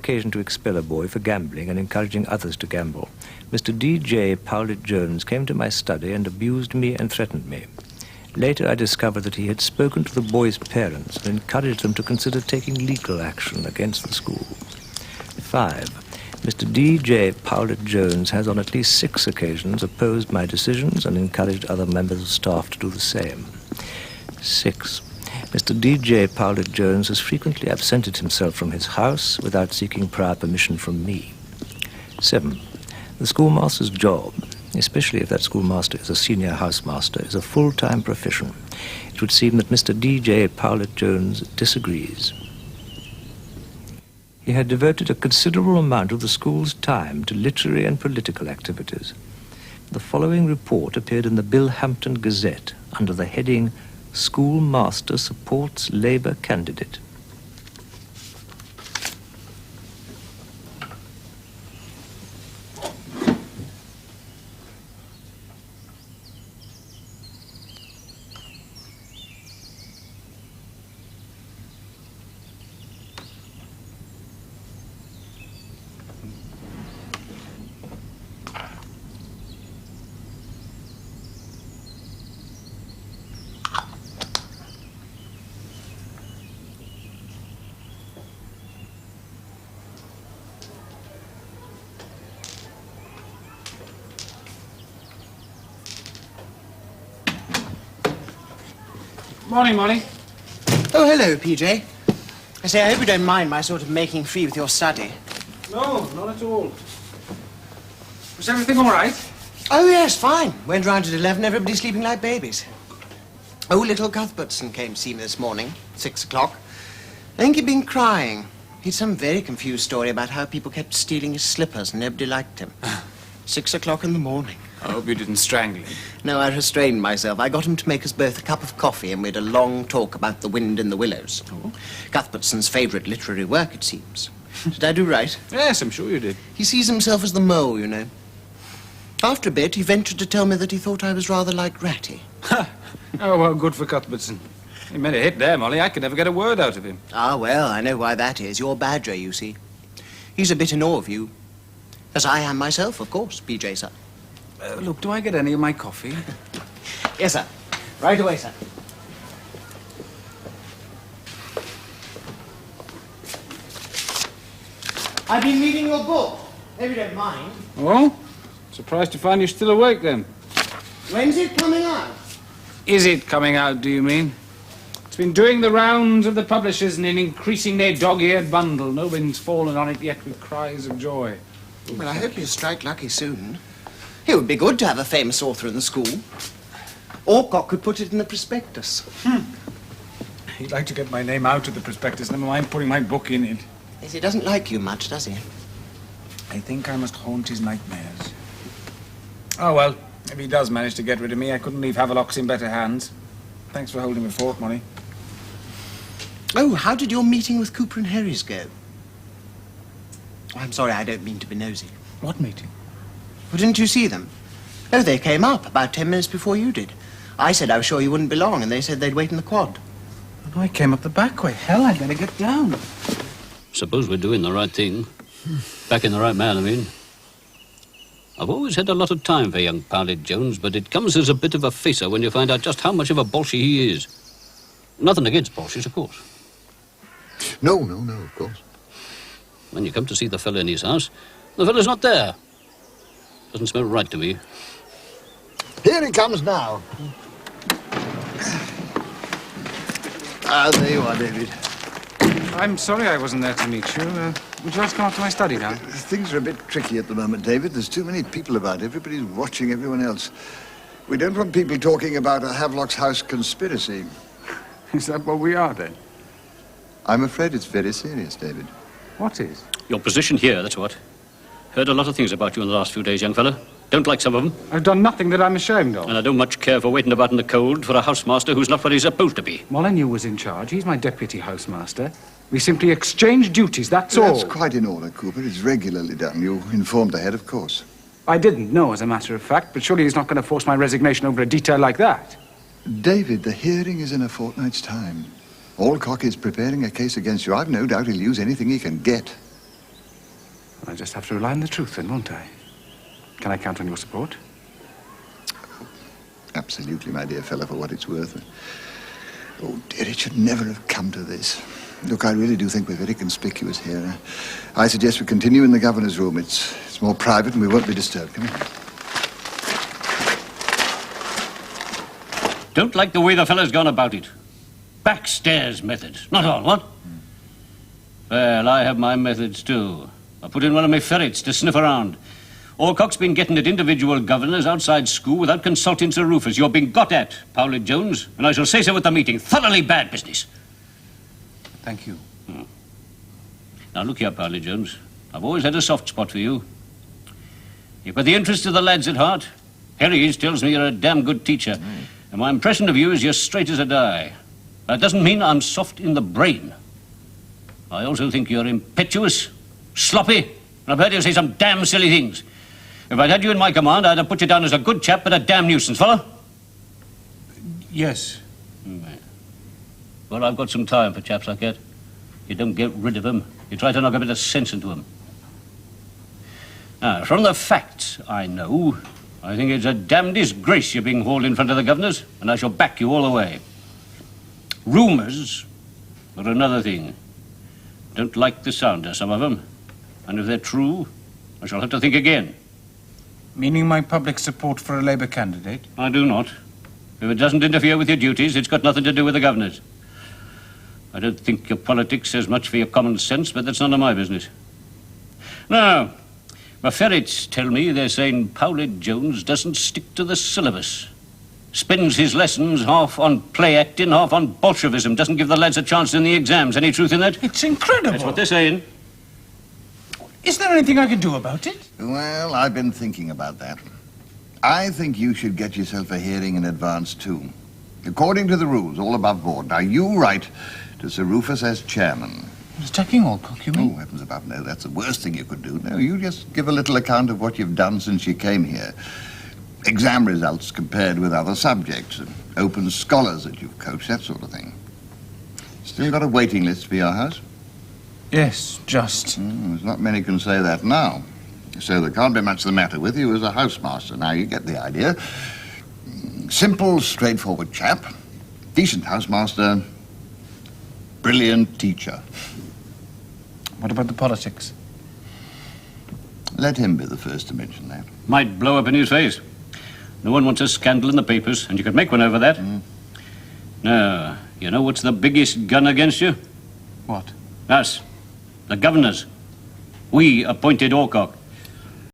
occasion to expel a boy for gambling and encouraging others to gamble, Mr. D.J. Powlett-Jones came to my study and abused me and threatened me. Later, I discovered that he had spoken to the boy's parents and encouraged them to consider taking legal action against the school. 5. Mr. D.J. Powlett-Jones has on at least 6 occasions opposed my decisions and encouraged other members of staff to do the same. 6. Mr. D.J. Powlett-Jones has frequently absented himself from his house without seeking prior permission from me. 7. The schoolmaster's job, especially if that schoolmaster is a senior housemaster, is a full-time profession. It would seem that Mr. D.J. Powlett-Jones disagrees. He had devoted a considerable amount of the school's time to literary and political activities. The following report appeared in the Billhampton Gazette under the heading, Schoolmaster Supports Labour Candidate. Morning, Molly. Oh, hello, PJ. I say, I hope you don't mind my sort of making free with your study. No, not at all. Was everything all right? Oh, yes, fine. Went round at 11, everybody sleeping like babies. Oh, little Cuthbertson came to see me this morning, 6 o'clock. I think he'd been crying. He'd some very confused story about how people kept stealing his slippers and nobody liked him. 6 o'clock in the morning. I hope you didn't strangle him. No, I restrained myself. I got him to make us both a cup of coffee and we had a long talk about The Wind in the Willows. Oh. Cuthbertson's favourite literary work, it seems. Did I do right? Yes, I'm sure you did. He sees himself as the mole, you know. After a bit, he ventured to tell me that he thought I was rather like Ratty. Oh, well, good for Cuthbertson. He made a hit there, Molly. I could never get a word out of him. Ah, well, I know why that is. You're Badger, you see. He's a bit in awe of you. As I am myself, of course, PJ, sir. Look, do I get any of my coffee? Yes, sir. Right away, sir. I've been reading your book. If you don't mind. Oh? Surprised to find you still awake, then. When's it coming out? Is it coming out, do you mean? It's been doing the rounds of the publishers in an increasingly dog-eared bundle. No wind's fallen on it yet with cries of joy. Well, I hope you strike lucky soon. It would be good to have a famous author in the school. Alcock could put it in the prospectus. He'd like to get my name out of the prospectus, never mind putting my book in it. Yes, he doesn't like you much, does he? I think I must haunt his nightmares. Oh, well, if he does manage to get rid of me, I couldn't leave Havelocks in better hands. Thanks for holding the fort, Molly. Oh, how did your meeting with Cooper and Harry's go? Oh, I'm sorry, I don't mean to be nosy. What meeting? Well, didn't you see them? Oh, they came up about 10 minutes before you did. I said I was sure you wouldn't be long, and they said they'd wait in the quad. Oh, I came up the back way. Hell, I'd better get down. Suppose we're doing the right thing. Backing the right man, I mean. I've always had a lot of time for young Powlett-Jones, but it comes as a bit of a facer when you find out just how much of a bolshie he is. Nothing against bolshies, of course. No, of course. When you come to see the fella in his house, the fella's not there. Doesn't smell right to me. Here he comes now. Ah, there you are, David. I'm sorry I wasn't there to meet you. Would you like to come up to my study now? Things are a bit tricky at the moment, David. There's too many people about. Everybody's watching everyone else. We don't want people talking about a Havelock's House conspiracy. Is that what we are, then? I'm afraid it's very serious, David. What is? Your position here, that's what. Heard a lot of things about you in the last few days, young fella. Don't like some of them. I've done nothing that I'm ashamed of. And I don't much care for waiting about in the cold for a housemaster who's not what he's supposed to be. Molyneux was in charge. He's my deputy housemaster. We simply exchange duties, that's all. That's quite in order, Cooper. It's regularly done. You informed the head, of course. I didn't know, as a matter of fact, but surely he's not going to force my resignation over a detail like that. David, the hearing is in a fortnight's time. Alcock is preparing a case against you. I've no doubt he'll use anything he can get. I'll just have to rely on the truth then, won't I? Can I count on your support? Absolutely, my dear fellow, for what it's worth. Oh, dear, it should never have come to this. Look, I really do think we're very conspicuous here. I suggest we continue in the governor's room. It's more private and we won't be disturbed. Come in. Don't like the way the fellow's gone about it. Backstairs methods. Not all, what? Well, I have my methods too. I put in one of my ferrets to sniff around. Alcock's been getting at individual governors outside school without consulting Sir Rufus. You're being got at, Powlett Jones, and I shall say so at the meeting. Thoroughly bad business. Thank you. Now, look here, Powlett Jones. I've always had a soft spot for you. You've got the interest of the lads at heart. Harry tells me you're a damn good teacher. And my impression of you is you're straight as a die. That doesn't mean I'm soft in the brain. I also think you're impetuous, sloppy, and I've heard you say some damn silly things. If I'd had you in my command, I'd have put you down as a good chap, but a damn nuisance, follow? Yes. Well, I've got some time for chaps like that. You don't get rid of them. You try to knock a bit of sense into them. Now, from the facts I know, I think it's a damn disgrace you're being hauled in front of the governors, and I shall back you all the way. Rumours are another thing. Don't like the sound of some of them, and if they're true, I shall have to think again. Meaning my public support for a Labour candidate? I do not. If it doesn't interfere with your duties, it's got nothing to do with the governors. I don't think your politics says much for your common sense, but that's none of my business. Now, my ferrets tell me they're saying Powlett Jones doesn't stick to the syllabus. Spends his lessons half on play acting, half on Bolshevism. Doesn't give the lads a chance in the exams. Any truth in that? It's incredible. That's what they're saying. Is there anything I can do about it? Well, I've been thinking about that. I think you should get yourself a hearing in advance, too. According to the rules, all above board. Now, you write to Sir Rufus as chairman. Attacking Alcock, you mean? Oh, heavens above, no, that's the worst thing you could do. No, you just give a little account of what you've done since you came here. Exam results compared with other subjects, and open scholars that you've coached, that sort of thing. Still got a waiting list for your house? Yes, just. There's not many can say that now. So there can't be much the matter with you as a housemaster. Now, you get the idea. Simple, straightforward chap. Decent housemaster. Brilliant teacher. What about the politics? Let him be the first to mention that. Might blow up in his face. No one wants a scandal in the papers, and you could make one over that. Now, you know what's the biggest gun against you? What? Us. The governors. We appointed Alcock.